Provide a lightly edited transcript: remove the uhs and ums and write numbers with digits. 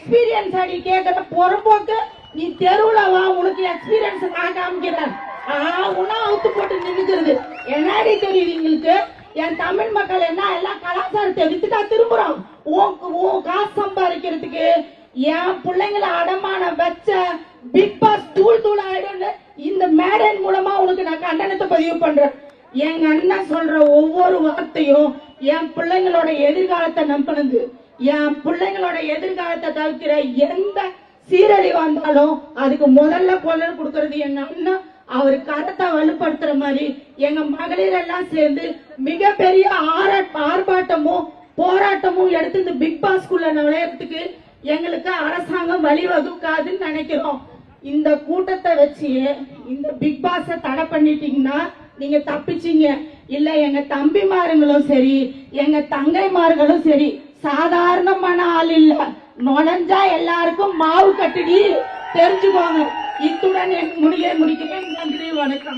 Experience அடி கேக்குற பொறுப்போக்கு நீ தெருவுல வா, உனக்கு எக்ஸ்பீரியன்ஸ் நான் காமிக்கிறேன். உன்னா அவுத்து போட்டு நின்னுக்கிறது என்னடி தெரியுது எங்களுக்கு? என் தமிழ் மக்கள் என்ன எல்லாம் கலாச்சாரத்தை வித்துட்டா திரும்புறோம். உன் காசு சம்பாதிக்கிறதுக்கு என் பிள்ளைங்களை அடமானம் வச்ச பிக் பாஸ் தூள் தூள் ஆயிடும். இந்த மேடையின் மூலமா உனக்கு நான் கண்டனத்தை பதிவு பண்றேன். எங்க அண்ணன் சொல்ற ஒவ்வொரு வார்த்தையும் என் பிள்ளைங்களோட எதிர்காலத்தை நம்பினது. என் பிள்ளைங்களோட எதிர்காலத்தை தவிர்க்கிற எந்த சீரழிவு வந்தாலும் அதுக்கு முதல்ல குரல் கொடுக்கறது எங்க அண்ணன். அவர் கரத்தை வலுப்படுத்துற மாதிரி எங்க மகளிர் எல்லாம் சேர்ந்து மிகப்பெரிய ஆர்ப்பாட்டமும் போராட்டமும் எடுத்து இந்த பிக் பாஸ்குள்ள நுழையறதுக்கு எங்களுக்கு அரசாங்கம் வழிவகுக்காதுன்னு நினைக்கிறோம். இந்த கூட்டத்தை வச்சு இந்த பிக் பாஸ தடை பண்ணிட்டீங்கன்னா நீங்க தப்பிச்சீங்க. இல்ல எங்க தம்பிமார்களும் சரி எங்க தங்கைமார்களும் சரி சாதாரணமான ஆள் இல்ல. நுழைஞ்சா எல்லாருக்கும் மாவு கட்டிடி தெரிஞ்சுக்கோங்க. இத்துடன் முடிக்கிறேன். நன்றி, வணக்கம்.